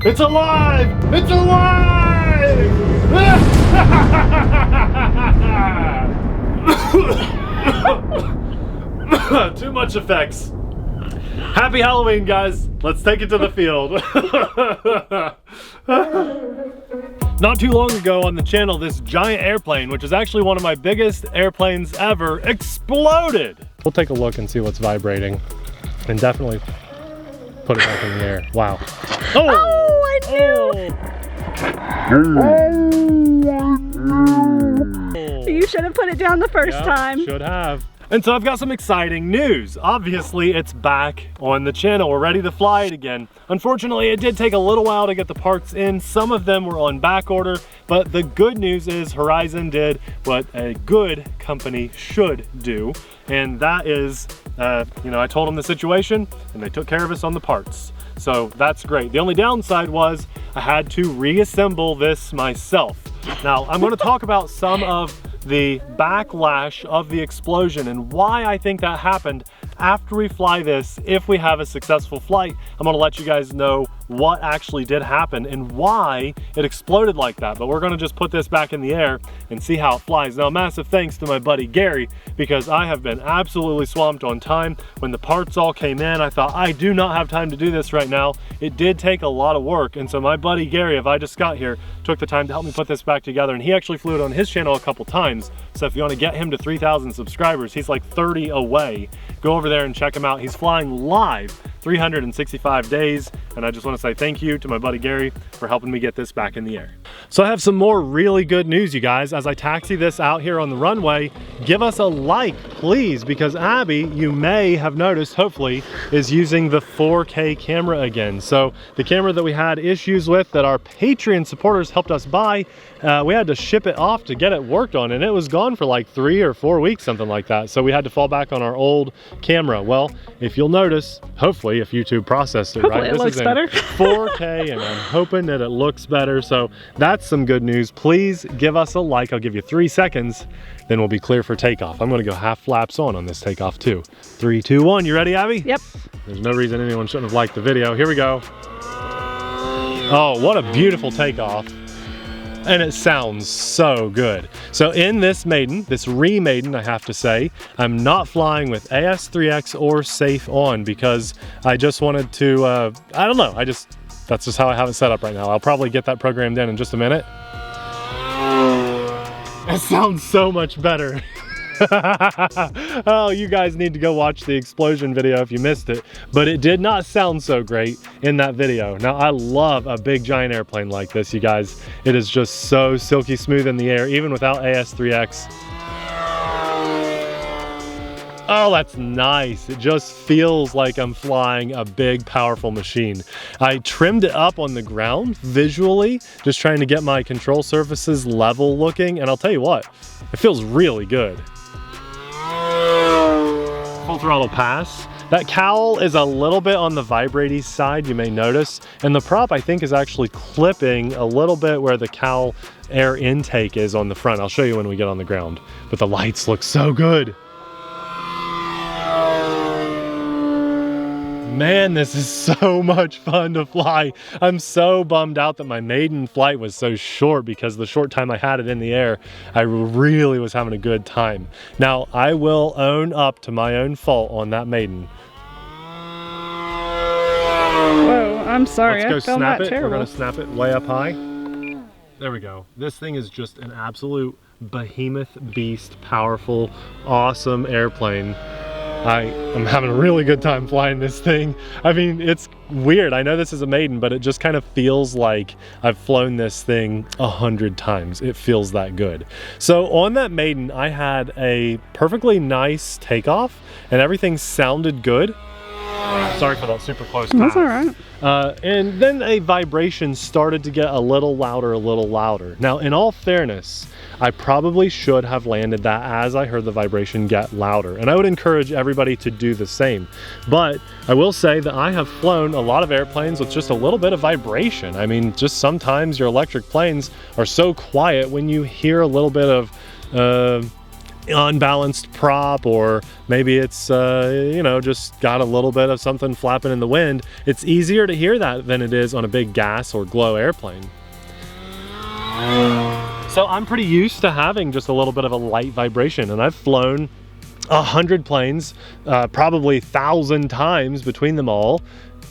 It's alive! It's alive! Too much effects. Happy Halloween, guys. Let's take it to the field. Not too long ago on the channel, this giant airplane, which is actually one of my biggest airplanes ever, exploded. We'll take a look and see what's vibrating and definitely put it back in the air. Wow. Oh, I knew. Oh. You should have put it down the first time. Should have. And so I've got some exciting news. Obviously, it's back on the channel. We're ready to fly it again. Unfortunately, it did take a little while to get the parts in. Some of them were on back order, but the good news is Horizon did what a good company should do. And that is, you know, I told them the situation and they took care of us on the parts. So that's great. The only downside was I had to reassemble this myself. Now, I'm gonna talk about some of the backlash of the explosion and why I think that happened after we fly this. If we have a successful flight, I'm gonna let you guys know what actually did happen and why it exploded like that. But we're gonna just put this back in the air and see how it flies. Now, massive thanks to my buddy Gary, because I have been absolutely swamped on time. When the parts all came in, I thought, I do not have time to do this right now. It did take a lot of work. And so my buddy Gary, if I just got here, took the time to help me put this back together. And he actually flew it on his channel a couple times. So if you wanna get him to 3,000 subscribers, he's like 30 away. Go over there and check him out. He's flying live 365 days. And I just want to say thank you to my buddy Gary for helping me get this back in the air. So I have some more really good news, you guys. As I taxi this out here on the runway, give us a like, please, because Abby, you may have noticed, hopefully, is using the 4K camera again. So the camera that we had issues with that our Patreon supporters helped us buy, we had to ship it off to get it worked on, and it was gone for like 3 or 4 weeks, something like that. So we had to fall back on our old camera. Well, if you'll notice, hopefully, if YouTube processed it right, it looks better. 4K, and I'm hoping that it looks better. So that's some good news. Please give us a like. I'll give you 3 seconds, then we'll be clear for takeoff. I'm gonna go half flaps on this takeoff too. 3, 2, 1. You ready, Abby? Yep. There's no reason anyone shouldn't have liked the video. Here we go. Oh, what a beautiful takeoff. And it sounds so good. So in this maiden, this re-maiden, I have to say, I'm not flying with AS3X or Safe on because I just wanted to, I don't know, that's just how I have it set up right now. I'll probably get that programmed in just a minute. It sounds so much better. Oh, you guys need to go watch the explosion video if you missed it, but it did not sound so great in that video. Now, I love a big giant airplane like this, you guys. It is just so silky smooth in the air, even without AS3X. Oh, that's nice. It just feels like I'm flying a big, powerful machine. I trimmed it up on the ground visually, just trying to get my control surfaces level looking, and I'll tell you what, it feels really good. Full throttle pass. That cowl is a little bit on the vibraty side, you may notice, and the prop I think is actually clipping a little bit where the cowl air intake is on the front. I'll show you when we get on the ground, but the lights look so good. Man, this is so much fun to fly. I'm so bummed out that my maiden flight was so short because the short time I had it in the air, I really was having a good time. Now, I will own up to my own fault on that maiden. Whoa, I'm sorry. Let's go snap it. Terrible. We're gonna snap it way up high. There we go. This thing is just an absolute behemoth beast, powerful, awesome airplane. I am having a really good time flying this thing. I mean, it's weird. I know this is a maiden, but it just kind of feels like I've flown this thing 100 times. It feels that good. So on that maiden, I had a perfectly nice takeoff and everything sounded good. Sorry for that super close pass. That's all right. And then a vibration started to get a little louder. Now, in all fairness, I probably should have landed that as I heard the vibration get louder. And I would encourage everybody to do the same. But I will say that I have flown a lot of airplanes with just a little bit of vibration. I mean, just sometimes your electric planes are so quiet when you hear a little bit of unbalanced prop, or maybe it's you know, just got a little bit of something flapping in the wind. It's easier to hear that than it is on a big gas or glow airplane. So I'm pretty used to having just a little bit of a light vibration, and I've flown 100 planes, probably 1,000 times between them all,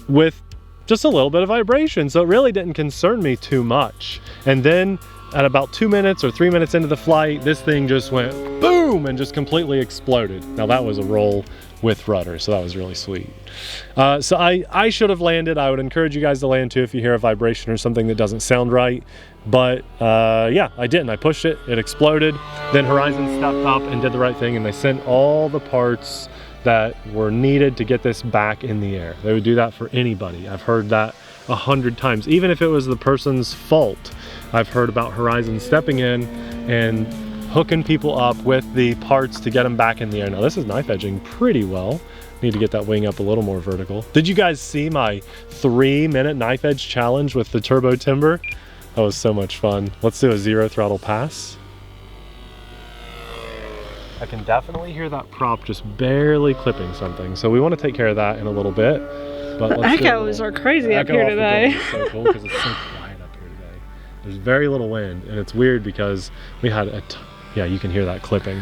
with just a little bit of vibration. So it really didn't concern me too much. And then at about 2 minutes or 3 minutes into the flight, this thing just went boom and just completely exploded. Now that was a roll with rudder, so that was really sweet. So I should have landed. I would encourage you guys to land too if you hear a vibration or something that doesn't sound right. But yeah, I didn't. I pushed it, it exploded. Then Horizon stepped up and did the right thing, and they sent all the parts that were needed to get this back in the air. They would do that for anybody. I've heard that 100 times. Even if it was the person's fault, I've heard about Horizon stepping in and hooking people up with the parts to get them back in the air. Now this is knife edging pretty well. Need to get that wing up a little more vertical. Did you guys see my 3-minute knife edge challenge with the turbo timber? That was so much fun. Let's do a 0 throttle pass. I can definitely hear that prop just barely clipping something. So we want to take care of that in a little bit. But the echoes are crazy up here today. It's so cool because it's so quiet up here today. There's very little wind, and it's weird because we had yeah, you can hear that clipping.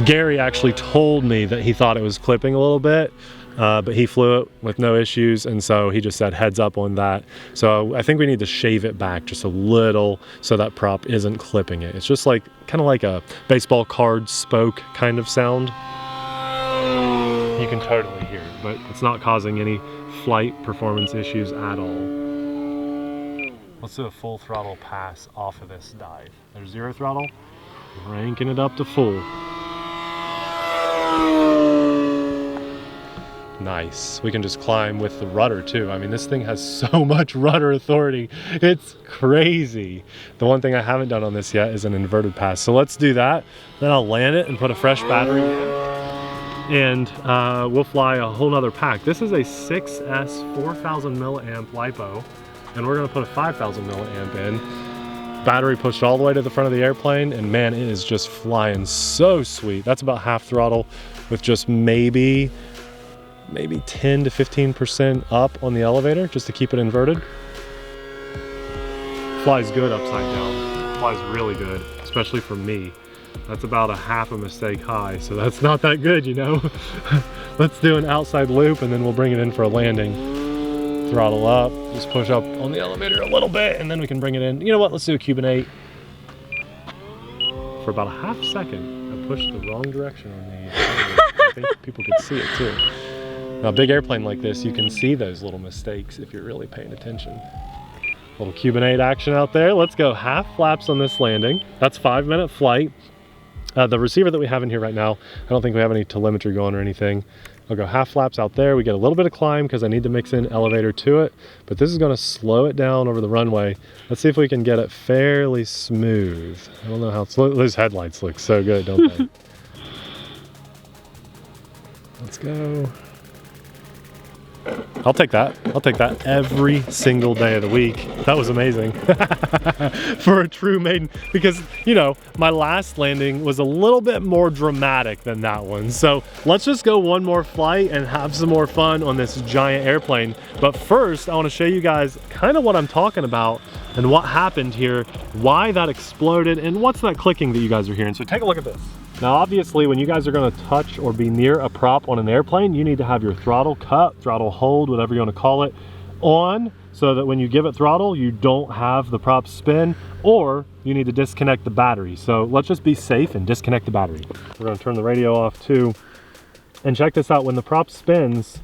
Gary actually told me that he thought it was clipping a little bit, but he flew it with no issues, and so he just said heads up on that. So I think we need to shave it back just a little so that prop isn't clipping it. It's just like kind of like a baseball card spoke kind of sound. You can totally hear it, but it's not causing any flight performance issues at all. Let's do a full throttle pass off of this dive. There's 0 throttle, cranking it up to full. Nice. We can just climb with the rudder too. I mean, this thing has so much rudder authority. It's crazy. The one thing I haven't done on this yet is an inverted pass. So let's do that. Then I'll land it and put a fresh battery in. And we'll fly a whole nother pack. This is a 6S 4000 milliamp LiPo, and we're gonna put a 5000 milliamp in. Battery pushed all the way to the front of the airplane, and man, it is just flying so sweet. That's about half throttle with just maybe 10 to 15% up on the elevator just to keep it inverted. Flies good upside down. Flies really good, especially for me. That's about a half a mistake high, so that's not that good, you know? Let's do an outside loop and then we'll bring it in for a landing. Throttle up, just push up on the elevator a little bit, and then we can bring it in. You know what, let's do a Cuban 8. For about a half second, I pushed the wrong direction on the elevator. I think people could see it too. Now, a big airplane like this, you can see those little mistakes if you're really paying attention. Little Cuban 8 action out there. Let's go half flaps on this landing. That's 5-minute flight. The receiver that we have in here right now, I don't think we have any telemetry going or anything. I'll go half flaps out there. We get a little bit of climb because I need to mix in elevator to it, but this is going to slow it down over the runway. Let's see if we can get it fairly smooth. I don't know how slow. Those headlights look so good, don't they? Let's go. I'll take that. I'll take that every single day of the week. That was amazing. For a true maiden, because, you know, my last landing was a little bit more dramatic than that one. So let's just go one more flight and have some more fun on this giant airplane. But first, I want to show you guys kind of what I'm talking about and what happened here, why that exploded, and what's that clicking that you guys are hearing. So take a look at this. Now, obviously, when you guys are going to touch or be near a prop on an airplane, you need to have your throttle cut, throttle hold, whatever you want to call it, on, so that when you give it throttle, you don't have the prop spin, or you need to disconnect the battery. So let's just be safe and disconnect the battery. We're going to turn the radio off too. And check this out, when the prop spins,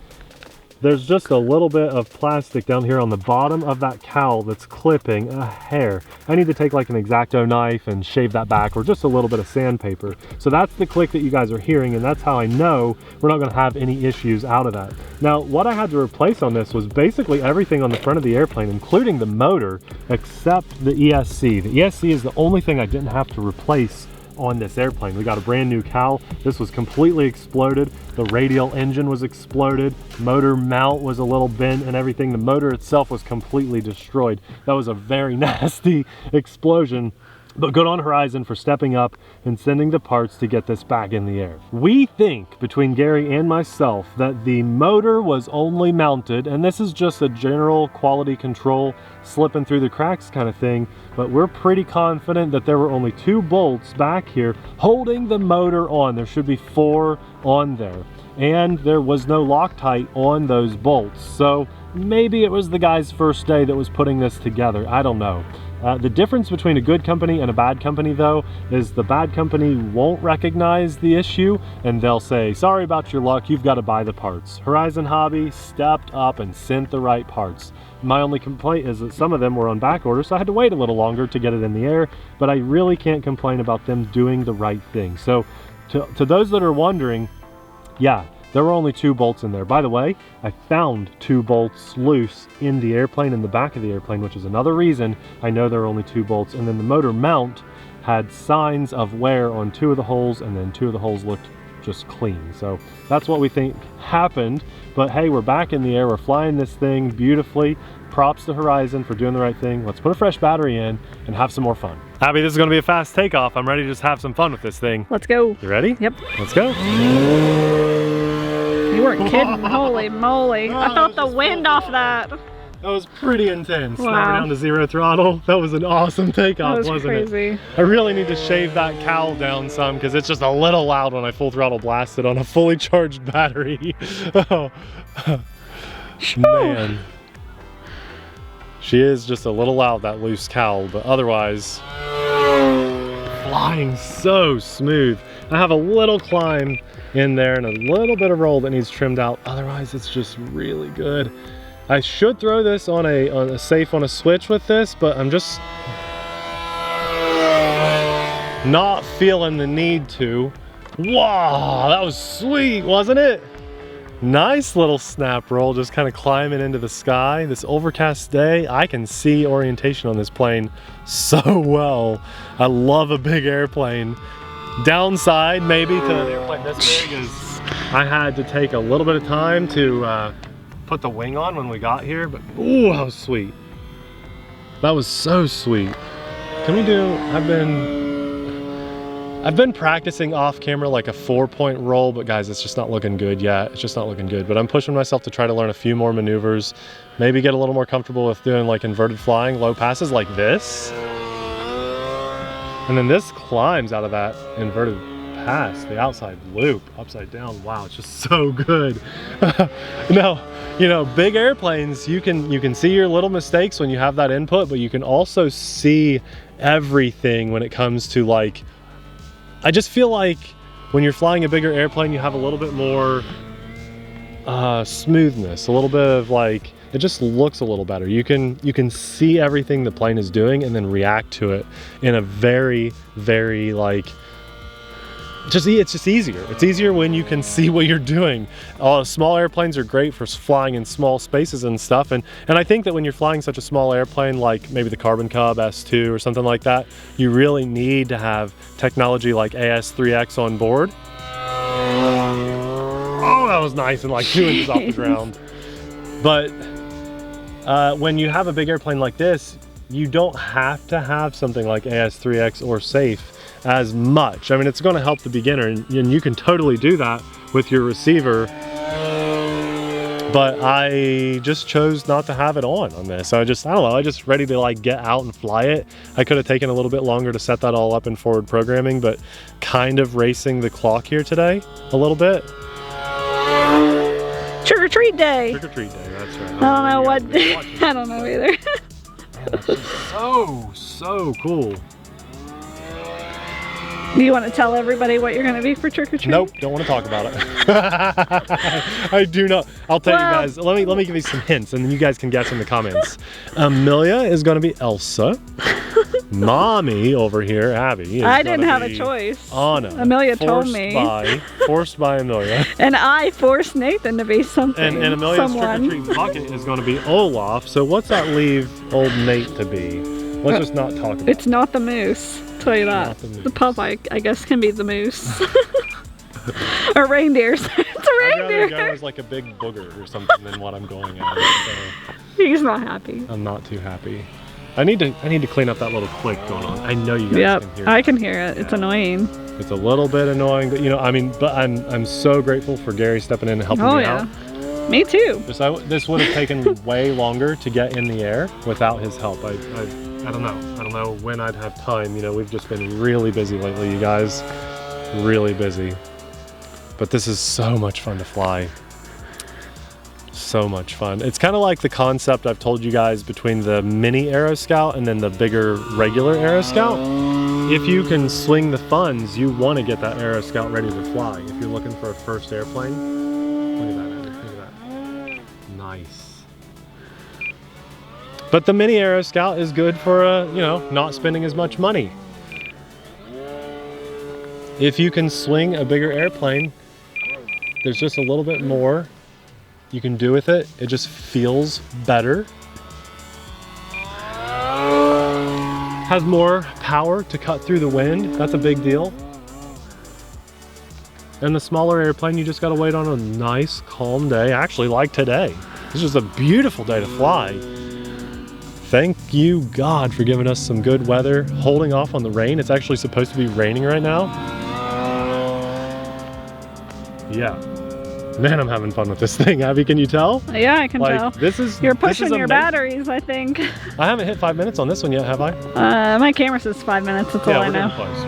there's just a little bit of plastic down here on the bottom of that cowl that's clipping a hair. I need to take like an X-Acto knife and shave that back, or just a little bit of sandpaper. So that's the click that you guys are hearing, and that's how I know we're not gonna have any issues out of that. Now, what I had to replace on this was basically everything on the front of the airplane, including the motor, except the ESC. The ESC is the only thing I didn't have to replace on this airplane. We got a brand new cowl. This was completely exploded. The radial engine was exploded. Motor mount was a little bent and everything. The motor itself was completely destroyed. That was a very nasty explosion. But good on Horizon for stepping up and sending the parts to get this back in the air. We think, between Gary and myself, that the motor was only mounted, and this is just a general quality control slipping through the cracks kind of thing, but we're pretty confident that there were only 2 bolts back here holding the motor on. There should be 4 on there. And there was no Loctite on those bolts. So maybe it was the guy's first day that was putting this together. I don't know. The difference between a good company and a bad company, though, is the bad company won't recognize the issue and they'll say, sorry about your luck, you've got to buy the parts. Horizon Hobby stepped up and sent the right parts. My only complaint is that some of them were on back order, so I had to wait a little longer to get it in the air, but I really can't complain about them doing the right thing. So to those that are wondering, yeah, there were only 2 bolts in there. By the way, I found 2 bolts loose in the airplane, in the back of the airplane, which is another reason I know there were only 2 bolts. And then the motor mount had signs of wear on 2 of the holes, and then 2 of the holes looked just clean. So that's what we think happened. But hey, we're back in the air. We're flying this thing beautifully. Props to Horizon for doing the right thing. Let's put a fresh battery in and have some more fun. Abby, this is gonna be a fast takeoff. I'm ready to just have some fun with this thing. Let's go. You ready? Yep. Let's go. You weren't kidding. Holy moly. I felt the wind off that. That was pretty intense. Wow. Now we're down to 0 throttle. That was an awesome takeoff, wasn't crazy. it? I really need to shave that cowl down some because it's just a little loud when I full throttle blast it on a fully charged battery. Oh, man. She is just a little loud, that loose cowl, but otherwise, flying so smooth. I have a little climb in there and a little bit of roll that needs trimmed out. Otherwise, it's just really good. I should throw this on a safe on a switch with this, but I'm just not feeling the need to. Wow, that was sweet, wasn't it? Nice little snap roll, just kind of climbing into the sky. This overcast day, I can see orientation on this plane so well. I love a big airplane. Downside maybe to an airplane this big is I had to take a little bit of time to put the wing on when we got here, but ooh, that was sweet. That was so sweet. Can we do, I've been practicing off camera like a 4-point roll, but guys, it's just not looking good yet. It's just not looking good, but I'm pushing myself to try to learn a few more maneuvers, maybe get a little more comfortable with doing like inverted flying, low passes like this. And then this climbs out of that inverted pass, the outside loop, upside down. Wow, it's just so good. No, you know, big airplanes, you can see your little mistakes when you have that input, but you can also see everything when it comes to like, I just feel like when you're flying a bigger airplane, you have a little bit more smoothness, a little bit of like, it just looks a little better. You can see everything the plane is doing and then react to it in a very, very like, it's just easier. It's easier when you can see what you're doing. Small airplanes are great for flying in small spaces and stuff. And I think that when you're flying such a small airplane, like maybe the Carbon Cub S2 or something like that, you really need to have technology like AS3X on board. Oh, that was nice and like 2 inches off the ground. But when you have a big airplane like this, you don't have to have something like AS3X or SAFE as much. I mean, it's going to help the beginner, and you can totally do that with your receiver, but I just chose not to have it on this. I don't know, I just ready to like get out and fly it. I could have taken a little bit longer to set that all up in forward programming, but kind of racing the clock here today a little bit. Trick or treat day. Trick or treat day, that's right. I don't know what, I don't know either. Man, that's just so cool. Do you want to tell everybody what you're going to be for trick or treat? Nope, don't want to talk about it. I do not. I'll tell you guys. Let me give you some hints, and then you guys can guess in the comments. Amelia is going to be Elsa. Mommy over here, Abby, is I didn't have a choice. Anna. Amelia told me. Forced by Amelia. And I forced Nathan to be something. And Amelia's trick or treat bucket is going to be Olaf. So what's that leave old Nate to be? Let's just not talk about it. It's not the moose. Tell you that. The pup, I guess, can be the moose. Or reindeers. It's a reindeer. I'd rather go as like a big booger or something than what I'm going at. So he's not happy. I'm not too happy. I need to clean up that little click going on. I know you guys can hear it. I can hear it. It's annoying. It's a little bit annoying, but you know, I mean, but I'm so grateful for Gary stepping in and helping me out. Me too. This would have taken way longer to get in the air without his help. I don't know. I don't know when I'd have time. You know, we've just been really busy lately, you guys. Really busy. But this is so much fun to fly. So much fun. It's kind of like the concept I've told you guys between the mini Aero Scout and then the bigger regular Aero Scout. If you can swing the funds, you want to get that Aero Scout ready to fly. If you're looking for a first airplane, look at that, Eddy. Look at that. Nice. But the mini Aero Scout is good for, you know, not spending as much money. If you can swing a bigger airplane, there's just a little bit more you can do with it. It just feels better. Has more power to cut through the wind. That's a big deal. And the smaller airplane, you just gotta wait on a nice, calm day. Actually, like today. This is a beautiful day to fly. Thank you, God, for giving us some good weather, holding off on the rain. It's actually supposed to be raining right now. Yeah. Man, I'm having fun with this thing. Abby, can you tell? Yeah, I can tell. You're pushing your batteries, I think. I haven't hit 5 minutes on this one yet, have I? My camera says 5 minutes, that's all I know. We're getting close.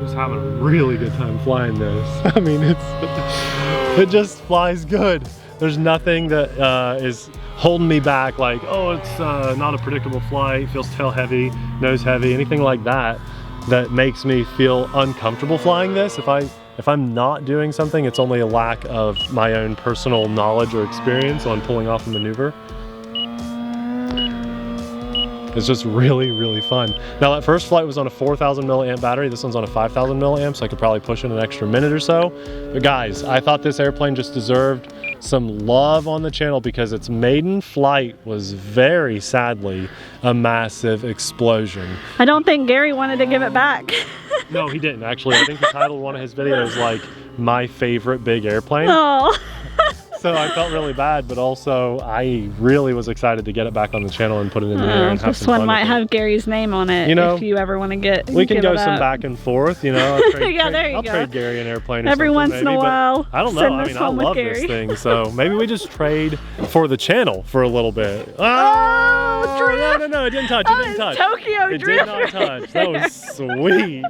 Just having a really good time flying this. I mean, it just flies good. There's nothing that is holding me back, like, oh, it's not a predictable flight, feels tail heavy, nose heavy, anything like that, that makes me feel uncomfortable flying this. If I'm not doing something, it's only a lack of my own personal knowledge or experience on pulling off a maneuver. It's just really, really fun. Now that first flight was on a 4,000 milliamp battery. This one's on a 5,000 milliamp, so I could probably push in an extra minute or so. But guys, I thought this airplane just deserved some love on the channel because its maiden flight was very sadly a massive explosion. I don't think Gary wanted to give it back. No, he didn't actually. I think he titled one of his videos like "My Favorite Big Airplane." Oh. So I felt really bad, but also I really was excited to get it back on the channel and put it in the air and have some fun. This one might have Gary's name on it, you know, if you ever want to get. We can go some back and forth, you know. I'll trade Gary an airplane or every once in a while. I don't know. I mean, I love this thing, so maybe we just trade for the channel for a little bit. Oh, no, it didn't touch. It didn't touch. Tokyo Drift. It did not touch. That was sweet,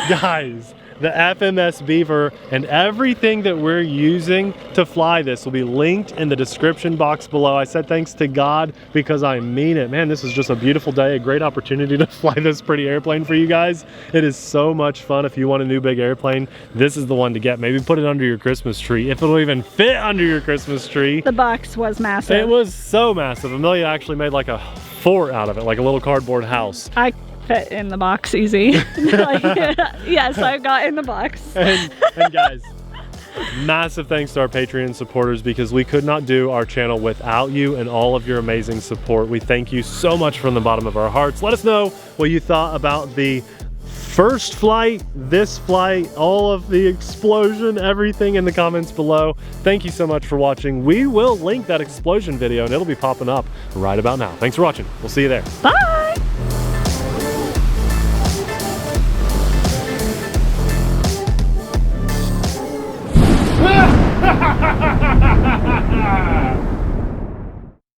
guys. The FMS Beaver and everything that we're using to fly this will be linked in the description box below. I said thanks to God because I mean it. Man, this is just a beautiful day, a great opportunity to fly this pretty airplane for you guys. It is so much fun. If you want a new big airplane, this is the one to get. Maybe put it under your Christmas tree, if it'll even fit under your Christmas tree. The box was massive. It was so massive. Amelia actually made like a fort out of it, like a little cardboard house. I fit in the box easy. Yes, I got in the box. And guys, massive thanks to our Patreon supporters because we could not do our channel without you and all of your amazing support. We thank you so much from the bottom of our hearts. Let us know what you thought about the first flight, this flight, all of the explosion, everything in the comments below. Thank you so much for watching. We will link that explosion video and it'll be popping up right about now. Thanks for watching. We'll see you there. Bye.